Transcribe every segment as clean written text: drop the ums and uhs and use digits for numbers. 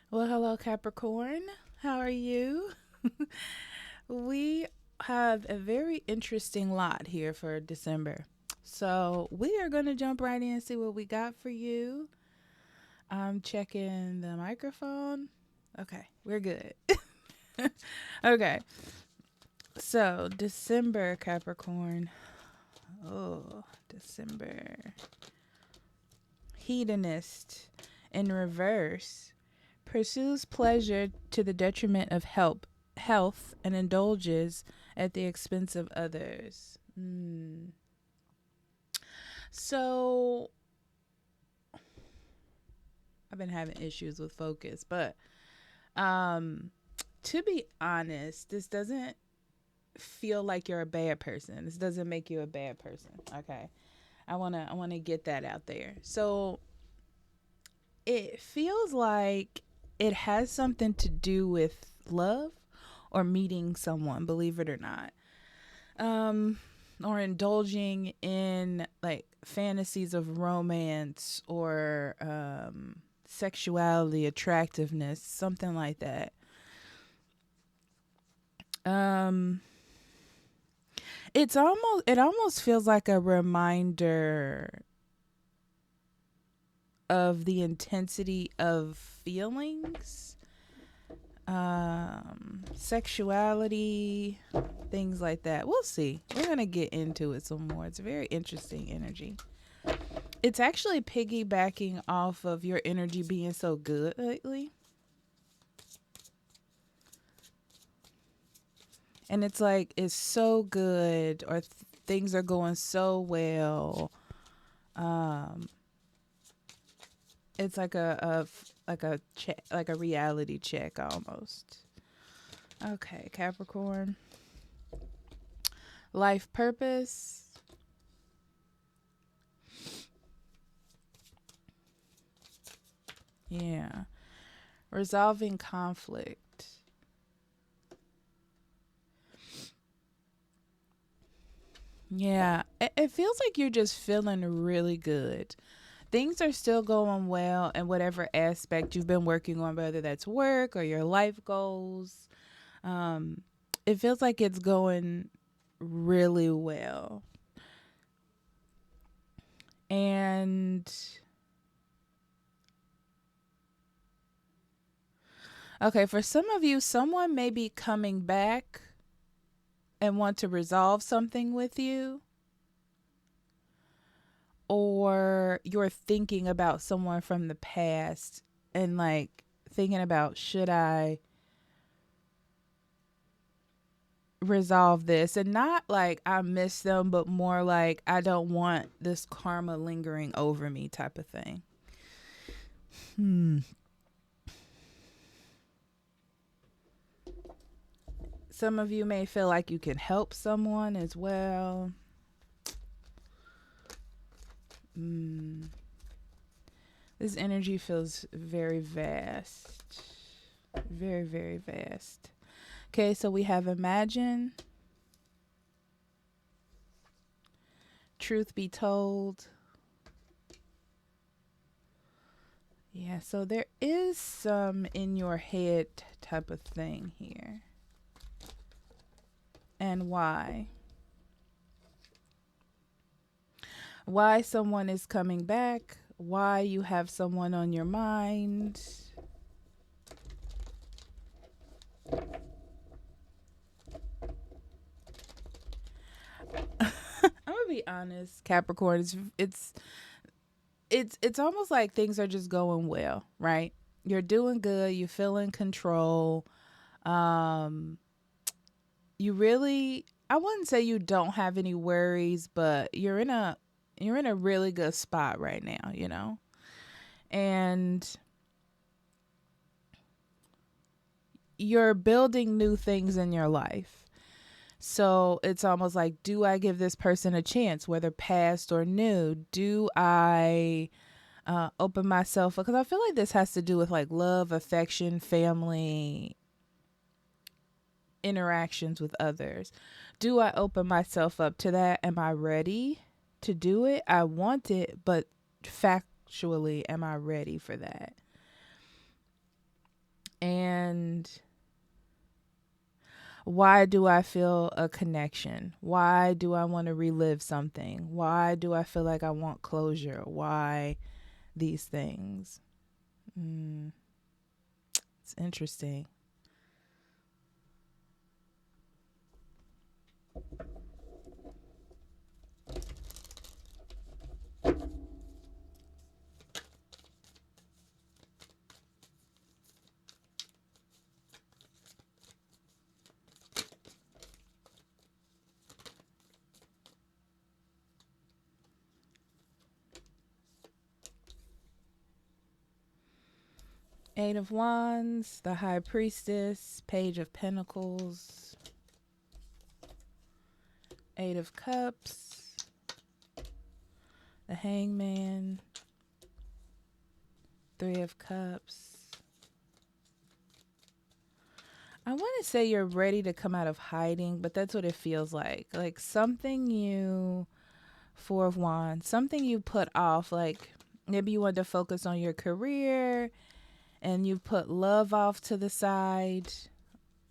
Well, hello, Capricorn. How are you? We have a very interesting lot here for December. So, we are going to jump right in and see what we got for you. I'm checking the microphone. Okay, we're good. Okay, so December, Capricorn. Oh, December. Hedonist in reverse pursues pleasure to the detriment of health and indulges at the expense of others. So I've been having issues with focus, but um to be honest, this doesn't feel like you're a bad person. This doesn't make you a bad person. Okay. I want to get that out there. So it feels like it has something to do with love or meeting someone, believe it or not. Um, or indulging in like fantasies of romance or sexuality, attractiveness, something like that. Um, it almost feels like a reminder of the intensity of feelings, sexuality, things like that. We'll see. We're going to get into it some more. It's a very interesting energy. It's actually piggybacking off of your energy being so good lately. And it's like it's so good or things are going so well. Um it's like like a reality check almost. Okay, Capricorn. Life purpose. Yeah. Resolving conflict. Yeah. It feels like you're just feeling really good. Things are still going well in whatever aspect you've been working on, whether that's work or your life goals. Um, it feels like it's going really well. And okay, for some of you, someone may be coming back and want to resolve something with you, or you're thinking about someone from the past and like thinking about should I resolve this, and not like I miss them, but more like I don't want this karma lingering over me type of thing. Hmm. Some of you may feel like you can help someone as well. Mm. This energy feels very vast. Very, very vast. Okay, so we have imagine, truth be told. Yeah, so there is some in your head type of thing here. And why? Why someone is coming back? Why you have someone on your mind? I'm gonna be honest, Capricorn. It's almost like things are just going well, right? You're doing good. You feel in control. Um, you really, I wouldn't say you don't have any worries, but you're in a really good spot right now, and you're building new things in your life. So it's almost like, do I give this person a chance, whether past or new? Do I open myself up? Because I feel like this has to do with like love, affection, family, interactions with others. Do I open myself up to that? Am I ready to do it? I want it, but factually, am I ready for that? And why do I feel a connection? Why do I want to relive something? Why do I feel like I want closure? Why these things? It's interesting. Eight of Wands, the High Priestess, Page of Pentacles, Eight of Cups, the Hangman, Three of Cups. I want to say you're ready to come out of hiding, but that's what it feels like. Like something you, Four of Wands, something you put off. Like maybe you want to focus on your career and you put love off to the side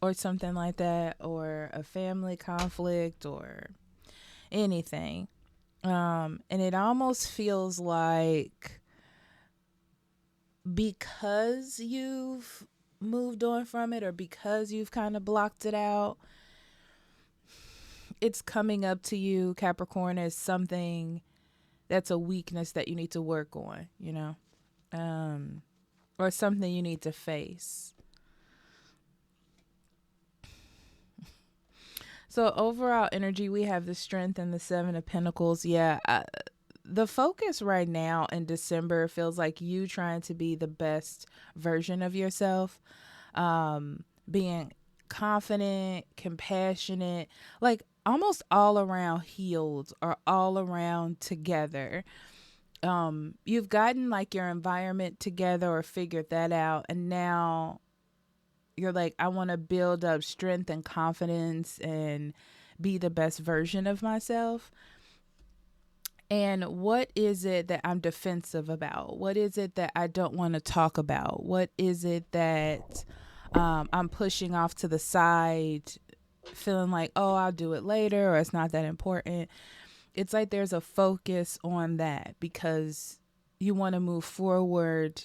or something like that, or a family conflict or anything. And it almost feels like because you've moved on from it or because you've kind of blocked it out, it's coming up to you, Capricorn, as something that's a weakness that you need to work on, you know, or something you need to face. So overall energy, we have the Strength and the Seven of Pentacles. Yeah, the focus right now in December feels like you trying to be the best version of yourself, being confident, compassionate, like almost all around healed or all around together. You've gotten like your environment together or figured that out, and now you're like, I want to build up strength and confidence and be the best version of myself. And what is it that I'm defensive about? What is it that I don't want to talk about? What is it that I'm pushing off to the side, feeling like, oh, I'll do it later, or it's not that important? It's like there's a focus on that because you want to move forward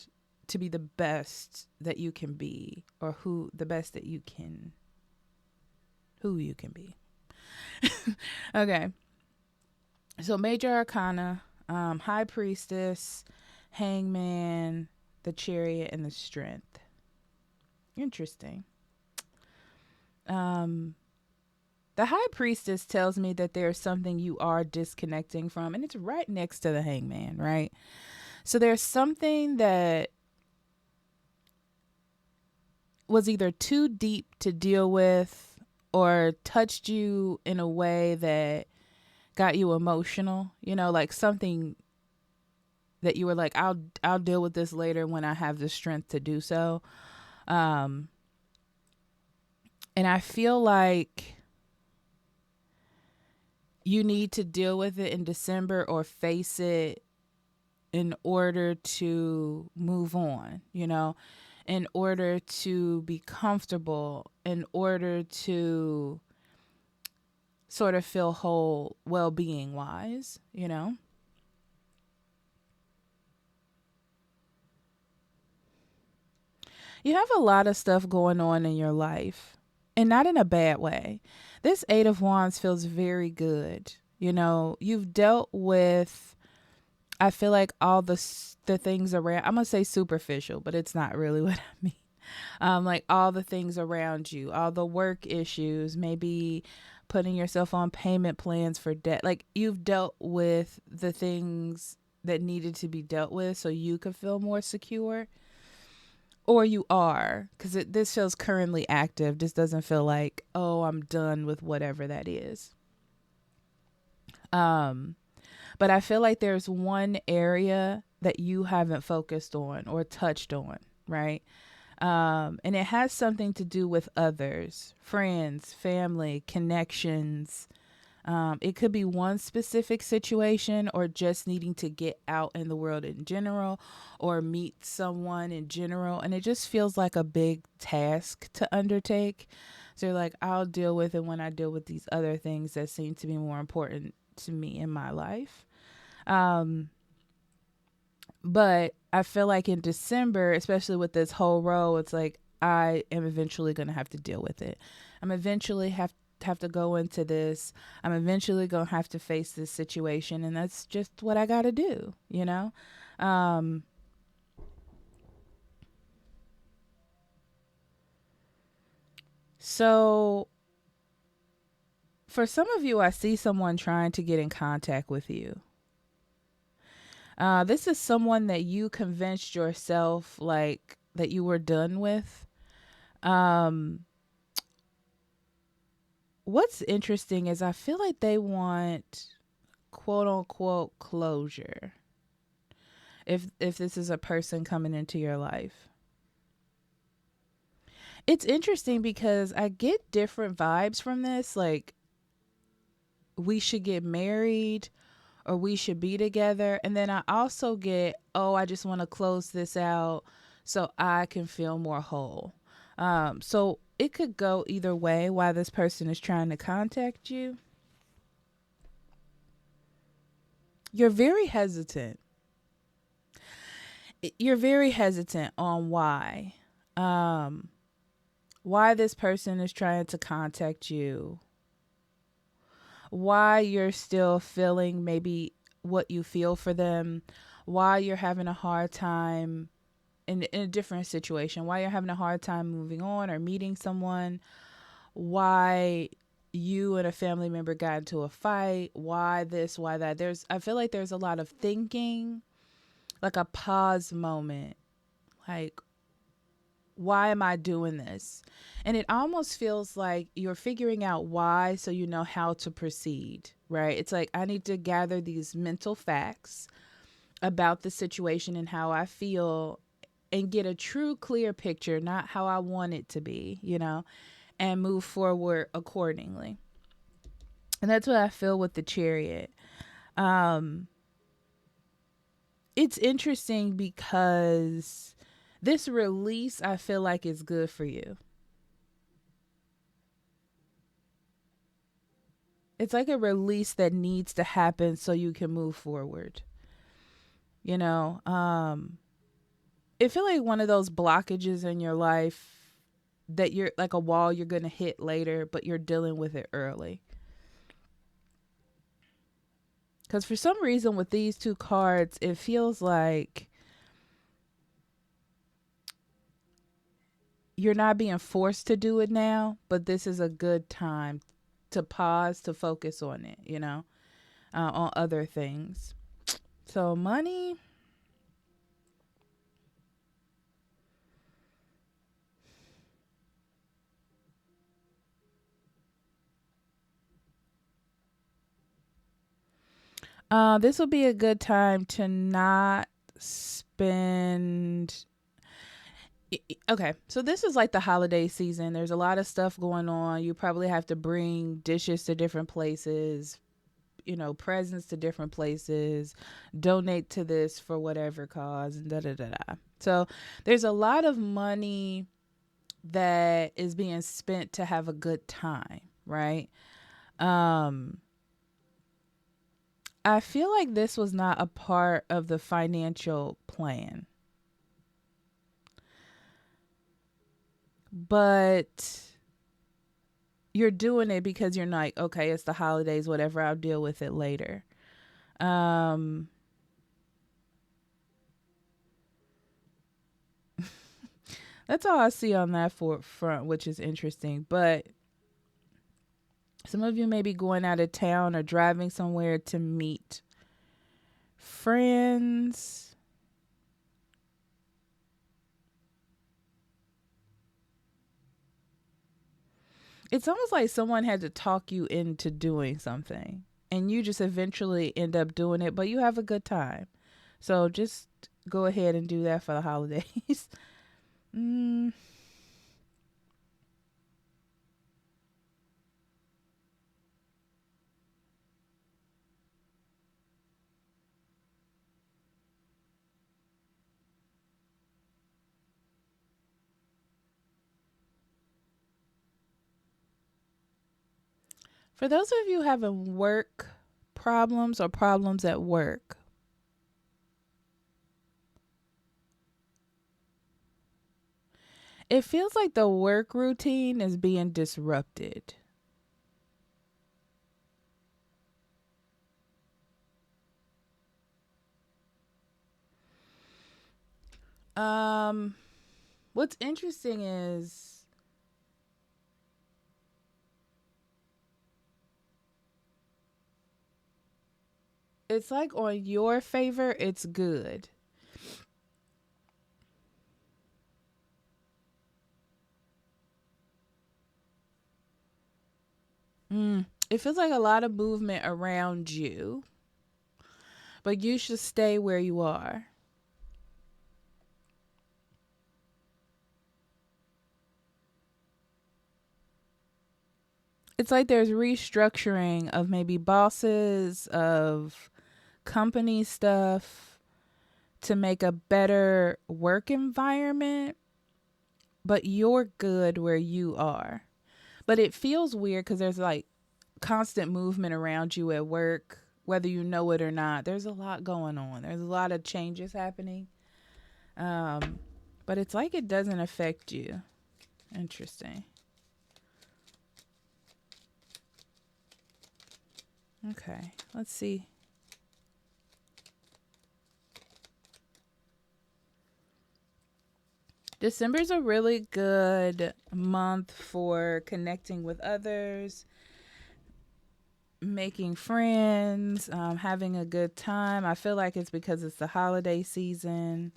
to be the best that you can be, or who you can be. Okay. So Major Arcana, High Priestess, Hangman, the Chariot, and the Strength. Interesting. The High Priestess tells me that there's something you are disconnecting from, and it's right next to the Hangman, right? So there's something that was either too deep to deal with or touched you in a way that got you emotional, you know, like something that you were like, I'll deal with this later when I have the strength to do so. And I feel like you need to deal with it in December or face it in order to move on, you know, in order to be comfortable, in order to sort of feel whole well-being wise, you know. You have a lot of stuff going on in your life, and not in a bad way. This Eight of Wands feels very good. You know, you've dealt with, I feel like all the things around, I'm going to say superficial, but it's not really what I mean. Like all the things around you, all the work issues, maybe putting yourself on payment plans for debt. Like you've dealt with the things that needed to be dealt with so you could feel more secure. Or you are, because this feels currently active. This doesn't feel like, oh, I'm done with whatever that is. But I feel like there's one area that you haven't focused on or touched on, right? And it has something to do with others, friends, family, connections, It could be one specific situation or just needing to get out in the world in general or meet someone in general. And it just feels like a big task to undertake. So you're like, I'll deal with it when I deal with these other things that seem to be more important to me in my life. But I feel like in December, especially with this whole row, it's like I am eventually going to have to deal with it. I'm eventually have to go into this. I'm eventually going to have to face this situation, and that's just what I got to do, you know? So for some of you, I see someone trying to get in contact with you. This is someone that you convinced yourself like that you were done with. Um, what's interesting is I feel like they want quote unquote closure. If this is a person coming into your life. It's interesting because I get different vibes from this, like we should get married or we should be together. And then I also get, oh, I just want to close this out so I can feel more whole. So it could go either way while this person is trying to contact you. You're very hesitant. You're very hesitant on why this person is trying to contact you, why you're still feeling maybe what you feel for them, why you're having a hard time in a different situation, why you're having a hard time moving on or meeting someone, why you and a family member got into a fight, why this, why that. I feel like there's a lot of thinking, like a pause moment, like why am I doing this? And it almost feels like you're figuring out why so you know how to proceed, right? It's like I need to gather these mental facts about the situation and how I feel and get a true clear picture, not how I want it to be, and move forward accordingly. And that's what I feel with the Chariot. Um it's interesting because this release I feel like is good for you. It's like a release that needs to happen so you can move forward. You know, it feel like one of those blockages in your life that you're like a wall you're going to hit later, but you're dealing with it early. Because for some reason with these two cards, it feels like you're not being forced to do it now, but this is a good time to pause, to focus on it, on other things. So money, this will be a good time to not spend. Okay, so this is like the holiday season. There's a lot of stuff going on. You probably have to bring dishes to different places, presents to different places, donate to this for whatever cause, and da da da da. So there's a lot of money that is being spent to have a good time, right? Um, I feel like this was not a part of the financial plan. But you're doing it because you're like, okay, it's the holidays, whatever, I'll deal with it later. Um that's all I see on that front, which is interesting. But some of you may be going out of town or driving somewhere to meet friends. It's almost like someone had to talk you into doing something and you just eventually end up doing it, but you have a good time. So just go ahead and do that for the holidays. mm, For those of you having work problems or problems at work, it feels like the work routine is being disrupted. Um, what's interesting is it's like on your favor, it's good. It feels like a lot of movement around you, but you should stay where you are. It's like there's restructuring of maybe bosses, of company stuff to make a better work environment, but you're good where you are. But it feels weird because there's like constant movement around you at work, whether you know it or not. There's a lot going on, there's a lot of changes happening. Um, but it's like it doesn't affect you. Interesting. Okay, let's see. December's a really good month for connecting with others, making friends, having a good time. I feel like it's because it's the holiday season.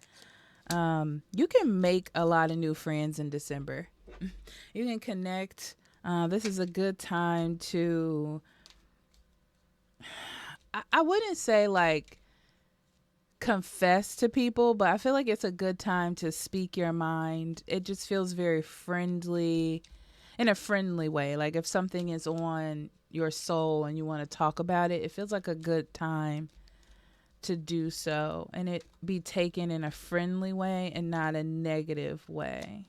You can make a lot of new friends in December. You can connect. This is a good time to, I wouldn't say like confess to people, but I feel like it's a good time to speak your mind. It just feels very friendly, in a friendly way. Like if something is on your soul and you want to talk about it, it feels like a good time to do so, and it be taken in a friendly way and not a negative way.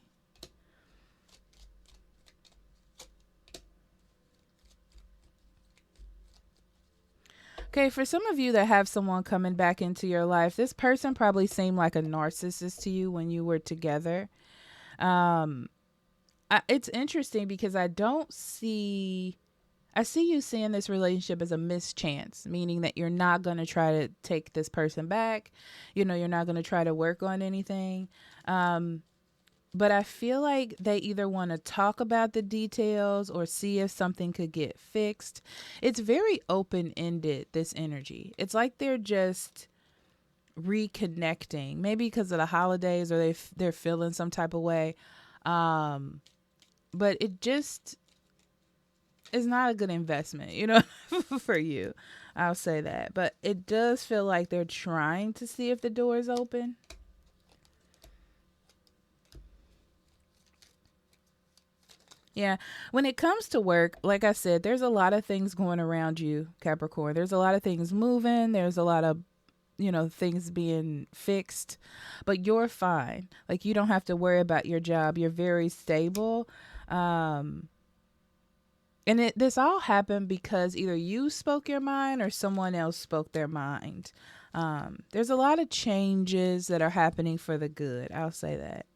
Okay, for some of you that have someone coming back into your life, this person probably seemed like a narcissist to you when you were together. Um, it's interesting because I see you seeing this relationship as a mischance, meaning that you're not going to try to take this person back. You're not going to try to work on anything. Um, but I feel like they either want to talk about the details or see if something could get fixed. It's very open ended, this energy. It's like they're just reconnecting, maybe because of the holidays or they're feeling some type of way. Um, but it just is not a good investment, for you. I'll say that. But it does feel like they're trying to see if the door is open. Yeah. When it comes to work, like I said, there's a lot of things going around you, Capricorn. There's a lot of things moving. There's a lot of, things being fixed, but you're fine. Like you don't have to worry about your job. You're very stable. Um, and this all happened because either you spoke your mind or someone else spoke their mind. There's a lot of changes that are happening for the good. I'll say that.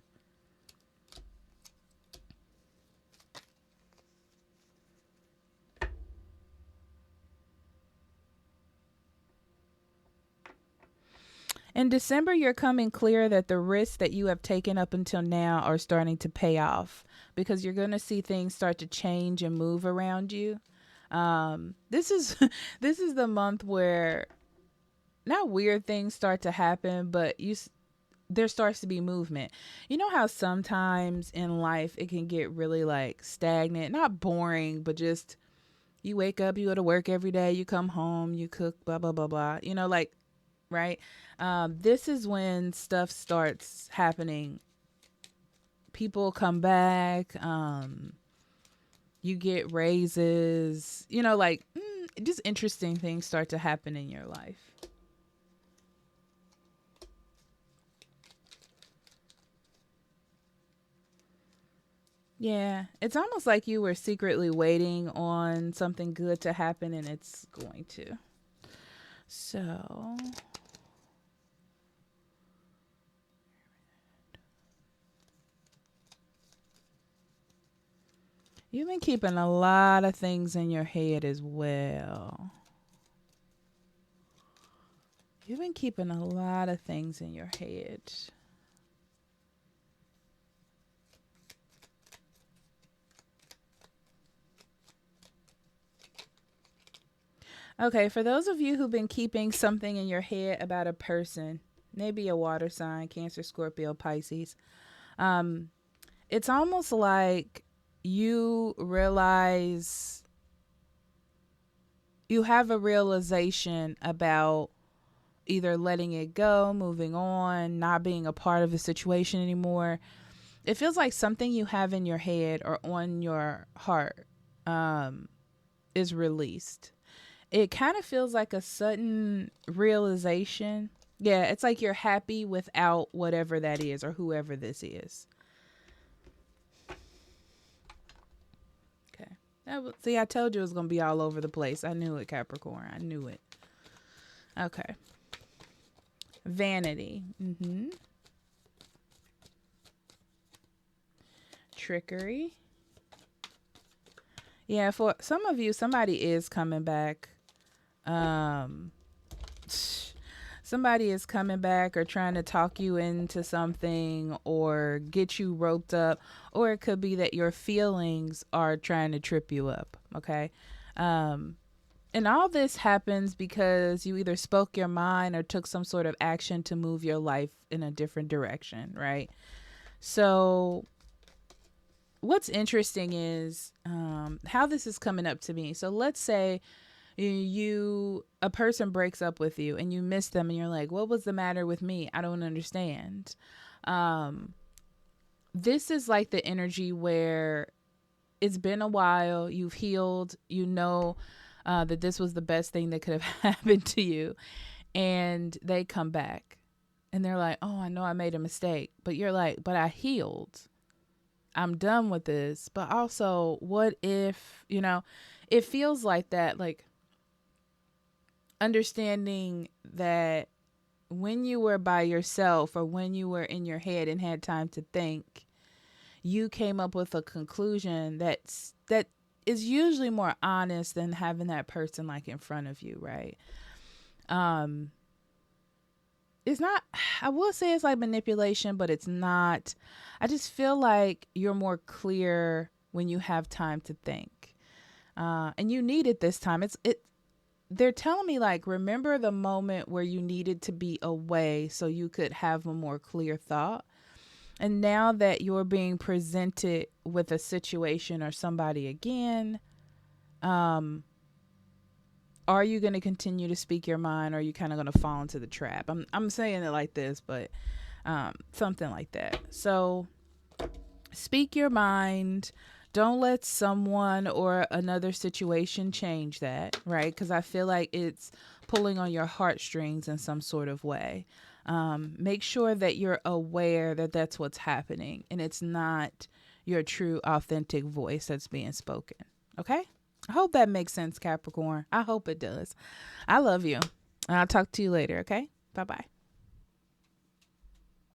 In December, you're coming clear that the risks that you have taken up until now are starting to pay off because you're going to see things start to change and move around you. This is this is the month where not weird things start to happen, but there starts to be movement. You know how sometimes in life it can get really like stagnant, not boring, but just you wake up, you go to work every day, you come home, you cook, blah blah blah blah. Like right? This is when stuff starts happening. People come back. You get raises. Just interesting things start to happen in your life. Yeah, it's almost like you were secretly waiting on something good to happen and it's going to. So, you've been keeping a lot of things in your head as well. You've been keeping a lot of things in your head. Okay, for those of you who've been keeping something in your head about a person, maybe a water sign, Cancer, Scorpio, Pisces, um, it's almost like you realize you have a realization about either letting it go, moving on, not being a part of the situation anymore. It feels like something you have in your head or on your heart is released. It kind of feels like a sudden realization. Yeah, it's like you're happy without whatever that is or whoever this is. Okay. See, I told you it was going to be all over the place. I knew it, Capricorn. I knew it. Okay. Vanity. Trickery. Yeah, for some of you, somebody is coming back. Um, somebody is coming back or trying to talk you into something or get you roped up, or it could be that your feelings are trying to trip you up. Okay. And all this happens because you either spoke your mind or took some sort of action to move your life in a different direction, right? So what's interesting is how this is coming up to me. So let's say a person breaks up with you and you miss them and you're like, what was the matter with me? I don't understand. This is like the energy where it's been a while, you've healed, you know that this was the best thing that could have happened to you, and they come back and they're like, oh, I know I made a mistake, but you're like, but I healed, I'm done with this. But also, what if, it feels like that, like understanding that when you were by yourself or when you were in your head and had time to think, you came up with a conclusion that is usually more honest than having that person like in front of you, right? It's not, I will say it's like manipulation, but it's not. I just feel like you're more clear when you have time to think. And you need it this time. They're telling me, like, remember the moment where you needed to be away so you could have a more clear thought. And now that you're being presented with a situation or somebody again, are you going to continue to speak your mind, or are you kind of going to fall into the trap? I'm saying it like this, but something like that. So speak your mind. Don't let someone or another situation change that, right? Because I feel like it's pulling on your heartstrings in some sort of way. Make sure that you're aware that that's what's happening and it's not your true, authentic voice that's being spoken. Okay? I hope that makes sense, Capricorn. I hope it does. I love you. And I'll talk to you later, okay? Bye-bye.